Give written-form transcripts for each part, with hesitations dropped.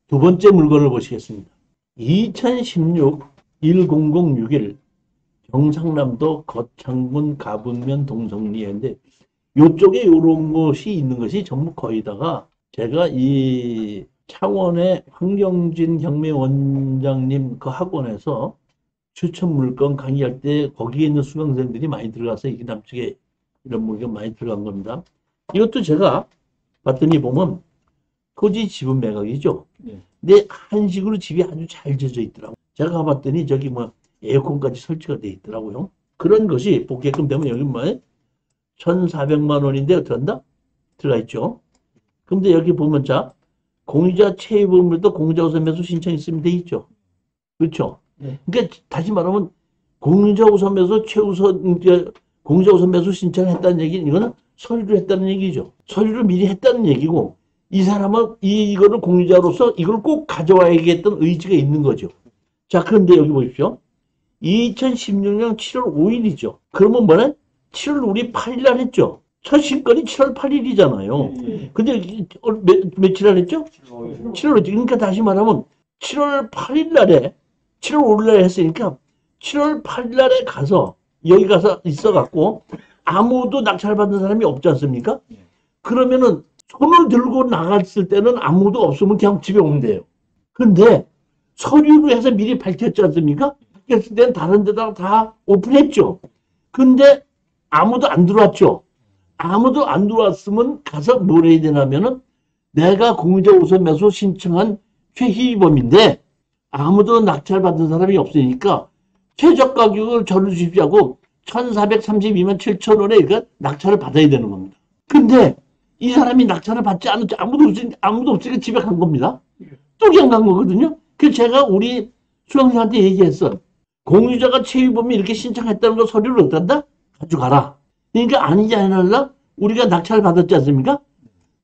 두 번째 물건을 보시겠습니다. 2016 1006일 경상남도 거창군 가분면 동성리인데 요쪽에 요런 것이 있는 것이 전부 거의 다가 제가 이 창원의 황경진 혁명원장님 그 학원에서 추천 물건 강의할 때 거기에 있는 수강생들이 많이 들어가서 이게 남쪽에 이런 물건 많이 들어간 겁니다. 이것도 제가 봤더니 보면 토지 지분 매각이죠. 근데 한식으로 집이 아주 잘 져져 있더라고요. 제가 가봤더니 저기 뭐 에어컨까지 설치가 돼 있더라고요. 그런 것이 보게끔 되면 여기 뭐 1,400만 원인데 어떻게 한다? 들어가 있죠. 근데 여기 보면 자 공유자 체입금도 공유자 우선 매수 신청 있으면 돼 있죠. 그렇죠. 그러니까 다시 말하면 공유자 우선 매수 최우선 공유자 우선 매수 신청했다는 얘기는 이거는 서류를 했다는 얘기죠. 서류를 미리 했다는 얘기고 이 사람은 이거를 공유자로서 이걸 꼭 가져와야겠다는 의지가 있는 거죠. 자, 그런데 여기 보십시오. 2016년 7월 5일이죠. 그러면 뭐래? 7월 우리 8일 날 했죠. 첫 신건이 7월 8일이잖아요. 근데 며칠 날 했죠? 7월 5일. 그러니까 다시 말하면 7월 8일 날에 7월 5일 날에 했으니까 7월 8일 날에 가서 여기 가서 있어갖고 아무도 낙찰 받는 사람이 없지 않습니까? 그러면은 손을 들고 나갔을 때는 아무도 없으면 그냥 집에 오면 돼요. 근데 서류로 해서 미리 밝혔지 않습니까? 밝혔을 때는 다른 데다가 다 오픈했죠. 근데 아무도 안 들어왔죠. 아무도 안 들어왔으면 가서 뭘 해야 되냐면은 내가 공유자 우선 매수 신청한 최희범인데 아무도 낙찰 받은 사람이 없으니까 최저 가격을 저를 주십시오 하고 1,432만 7천 원에 낙찰을 받아야 되는 겁니다. 근데 이 사람이 낙찰을 받지 않았죠. 아무도 없으니까 집에 간 겁니다. 또 그냥 간 거거든요. 그래서 제가 우리 수강생한테 얘기했어. 공유자가 최희범이 이렇게 신청했다는 거 서류를 어떤다? 가져가라. 그러니까 아니지 않을라? 우리가 낙찰을 받았지 않습니까?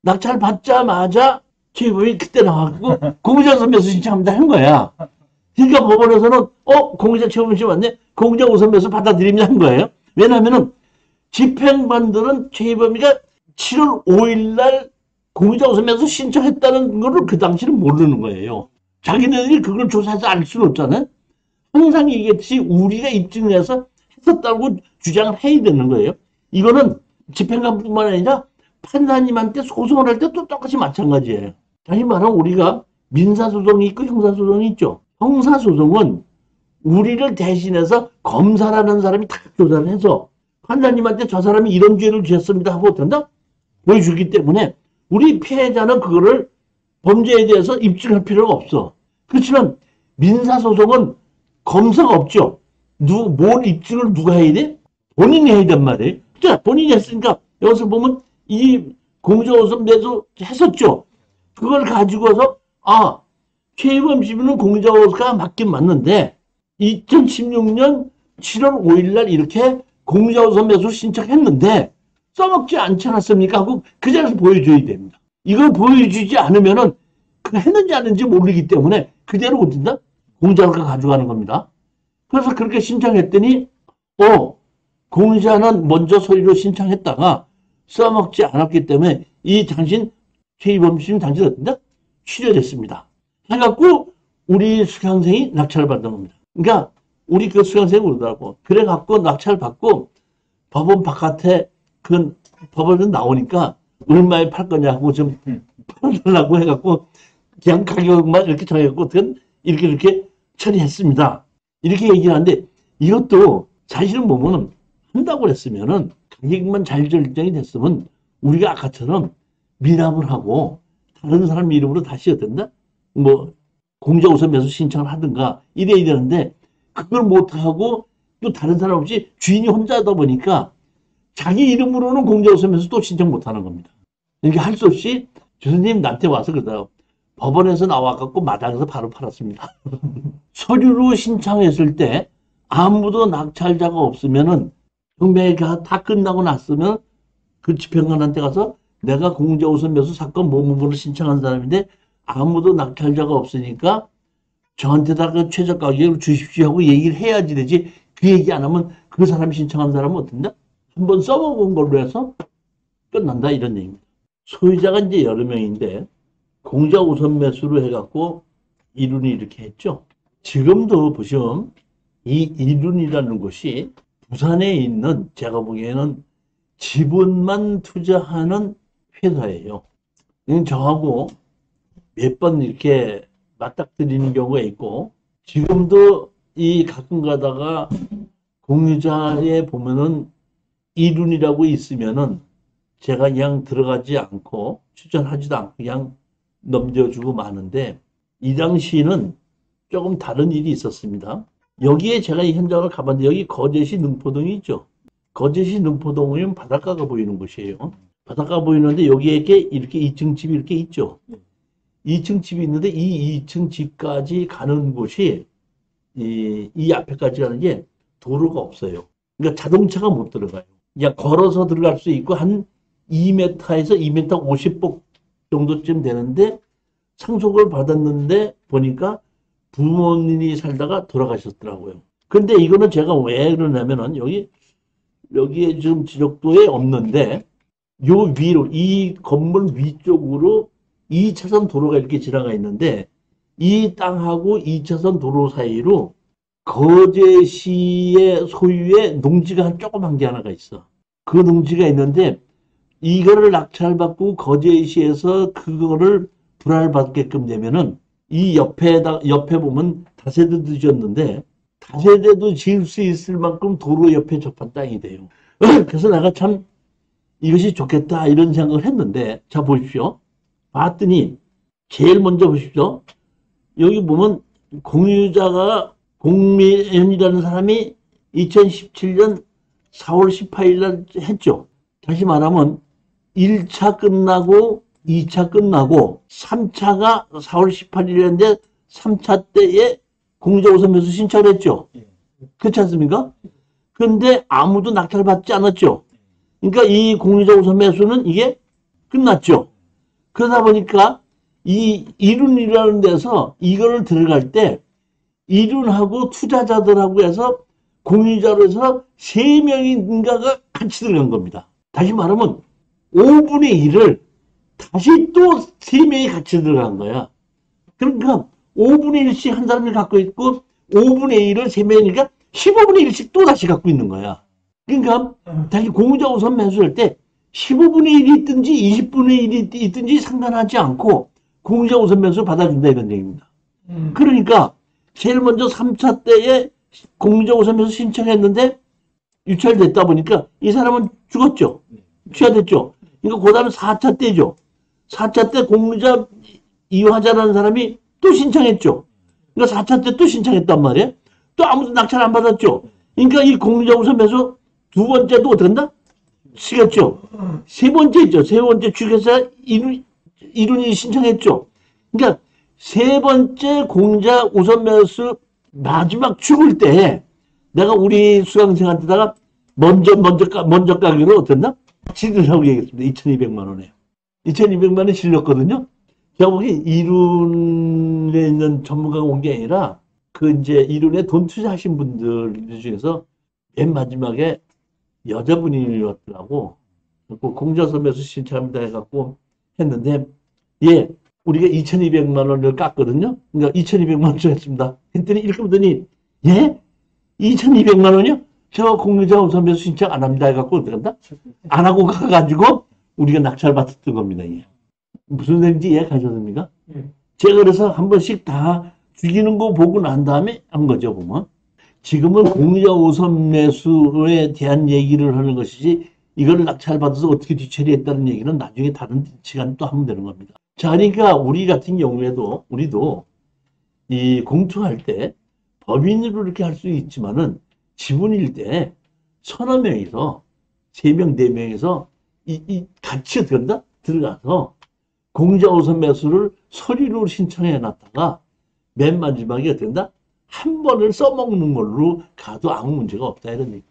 낙찰 받자마자 최희범이 그때 나와갖고 공유자 우선 매수 신청합니다 한 거야. 그러니까 법원에서는 공유자 최희범 씨 맞네? 공유자 우선 매수 받아들입니다 한 거예요. 왜냐하면은 집행반들은 최희범이가 7월 5일 날 공유자 우선 매수 신청했다는 거를 그 당시는 모르는 거예요. 자기네들이 그걸 조사해서 알 수는 없잖아요. 항상 얘기했듯이 우리가 입증해서 했었다고 주장을 해야 되는 거예요. 이거는 집행관뿐만 아니라 판사님한테 소송을 할 때도 똑같이 마찬가지예요. 다시 말하면 우리가 민사소송이 있고 형사소송이 있죠. 형사소송은 우리를 대신해서 검사라는 사람이 다 조사를 해서 판사님한테 저 사람이 이런 죄를 지었습니다 하고 어떤다? 보여주기 때문에 우리 피해자는 그거를 범죄에 대해서 입증할 필요가 없어. 그렇지만 민사소송은 검사가 없죠. 뭘 입증을 누가 해야 돼? 본인이 해야 된 말이에요. 자, 본인이 했으니까 여기서 보면 이 공유자 우선 매수 했었죠. 그걸 가지고서 최희범 씨는 공유자 우선가 맞긴 맞는데 2016년 7월 5일 날 이렇게 공유자 우선 매수 신청했는데 써먹지 않지 않았습니까? 하고 그 자리에서 보여줘야 됩니다. 이걸 보여주지 않으면은 그 했는지 안 했는지 모르기 때문에 그대로 어딘다? 공유자가 가져가는 겁니다. 그래서 그렇게 신청했더니 공유자는 먼저 서류로 신청했다가 써먹지 않았기 때문에 이 당신 최희범 씨는 당신 어딘다? 취소됐습니다. 해갖고 우리 수강생이 낙찰을 받는 겁니다. 그러니까 우리 그 수강생이 그러더라고. 그래갖고 낙찰을 받고 법원 바깥에 그 법원은 나오니까 얼마에 팔 거냐고 좀 팔아달라고 해갖고 그냥 가격만 이렇게 정해갖고 이렇게 처리했습니다. 이렇게 얘기를 하는데 이것도 사실은 보면은 한다고 그랬으면은 가격만 잘 결정이 됐으면 우리가 아까처럼 미납을 하고 다른 사람 이름으로 다시 어떤다? 뭐 공유자 우선 매수 신청을 하든가 이래야 되는데 그걸 못하고 또 다른 사람 없이 주인이 혼자다 보니까 자기 이름으로는 공유자 우선 매수 또 신청 못하는 겁니다. 그러니까 할 수 없이 교수님 나한테 와서 그러다가 법원에서 나와갖고 마당에서 바로 팔았습니다. 서류로 신청했을 때 아무도 낙찰자가 없으면은 경매가 다 끝나고 났으면 그 집행관한테 가서 내가 공유자 우선 매수 사건 뭐뭐를 신청한 사람인데 아무도 낙찰자가 없으니까 저한테다가 최저 가격을 주십시오 하고 얘기를 해야지 되지. 그 얘기 안 하면 그 사람이 신청한 사람은 어떤다? 한번 써먹은 걸로 해서 끝난다 이런 얘기입니다. 소유자가 이제 여러 명인데 공자 우선 매수로 해갖고 이룬이 이렇게 했죠. 지금도 보시면 이 이룬이라는 곳이 부산에 있는 제가 보기에는 지분만 투자하는 회사예요. 저하고 몇 번 이렇게 맞닥뜨리는 경우가 있고, 지금도 이 가끔 가다가 공유자에 보면은 이룬이라고 있으면은 제가 그냥 들어가지 않고 추천하지도 않고 그냥 넘겨주고 마는데, 이 당시에는 조금 다른 일이 있었습니다. 여기에 제가 이 현장을 가봤는데 여기 거제시 능포동이 있죠. 거제시 능포동이면 바닷가가 보이는 곳이에요. 바닷가 보이는데 여기에 이렇게 2층 집이 이렇게 있죠. 2층 집이 있는데 이 2층 집까지 가는 곳이 이 앞에까지 가는 게 도로가 없어요. 그러니까 자동차가 못 들어가요. 그냥 걸어서 들어갈 수 있고 한 2m에서 2m 50복 정도쯤 되는데 상속을 받았는데 보니까 부모님이 살다가 돌아가셨더라고요. 근데 이거는 제가 왜 그러냐면은 여기에 지금 지적도에 없는데 요 위로 이 건물 위쪽으로 2차선 도로가 이렇게 지나가 있는데 이 땅하고 2차선 도로 사이로 거제시의 소유의 농지가 조그만 게 하나가 있어. 그 농지가 있는데 이거를 낙찰받고 거제시에서 그거를 분할받게끔 되면은 이 옆에 보면 다세대도 지었는데 다세대도 지을 수 있을 만큼 도로 옆에 접한 땅이 돼요. 그래서 내가 참 이것이 좋겠다 이런 생각을 했는데, 자 보십시오. 봤더니 제일 먼저 보십시오. 여기 보면 공유자가 공미현이라는 사람이 2017년 4월 18일 날 했죠. 다시 말하면 1차 끝나고 2차 끝나고 3차가 4월 18일인데 3차 때에 공유자 우선 매수 신청을 했죠. 그렇지 않습니까? 그런데 아무도 낙찰받지 않았죠. 그러니까 이 공유자 우선 매수는 이게 끝났죠. 그러다 보니까 이 이룬이라는 데서 이거를 들어갈 때 이룬하고 투자자들하고 해서 공유자로 해서 3명인가가 같이 들어간 겁니다. 다시 말하면 5분의 1을 다시 또 3명이 같이 들어간 거야. 그러니까 5분의 1씩 한 사람이 갖고 있고 5분의 1을 3명이니까 15분의 1씩 또 다시 갖고 있는 거야. 그러니까 다시 공유자 우선 매수할 때 15분의 1이 있든지 20분의 1이 있든지 상관하지 않고 공유자 우선 매수 받아준다 이런 얘기입니다. 그러니까 제일 먼저 3차 때에 공유자 우선 매수 신청했는데 유찰됐다 보니까 이 사람은 죽었죠. 취하됐죠. 그러니까 그 다음에 4차 때죠. 4차 때 공유자 이화자라는 사람이 또 신청했죠. 그러니까 4차 때 또 신청했단 말이에요. 또 아무도 낙찰 안 받았죠. 그러니까 이 공유자 우선 매수 두 번째도 어떻게 한다? 치겠죠. 세 번째 있죠. 세 번째 주식회사 이룬이 신청했죠. 그러니까 세 번째 공자 우선 매수 마지막 죽을 때 내가 우리 수강생한테다가 먼저 가기로 어땠나? 지르라고 얘기했습니다. 2,200만 원에. 2,200만 원 실렸거든요. 제가 보기 이룬에 있는 전문가가 온 게 아니라 이제 이룬에 돈 투자하신 분들 중에서 맨 마지막에 여자분이 왔더라고. 공자서 매수 신청합니다 해갖고 했는데, 예, 우리가 2,200만 원을 깠거든요. 그러니까 2,200만 원 주겠습니다. 했더니 이렇게 보더니, 예? 2,200만 원이요? 제가 공유자 우선 매수 신청 안 합니다 해갖고 어떻게 한다? 안 하고 가가지고 우리가 낙찰 받았던 겁니다. 예. 무슨 소리인지 이해가셨습니까? 제가 그래서 한 번씩 다 죽이는 거 보고 난 다음에 한 거죠, 보면. 지금은 공유자 우선 매수에 대한 얘기를 하는 것이지 이걸 낙찰받아서 어떻게 뒤처리했다는 얘기는 나중에 다른 시간에 또 하면 되는 겁니다. 자, 그러니까 우리 같은 경우에도 우리도 이 공투할 때 법인으로 이렇게 할 수 있지만은 지분일 때 서너 명이서 3명, 4명이서 같이 들어가서 공유자 우선 매수를 서류로 신청해 놨다가 맨 마지막에 어떻게 된다? 한 번을 써먹는 걸로 가도 아무 문제가 없다 이런 얘기.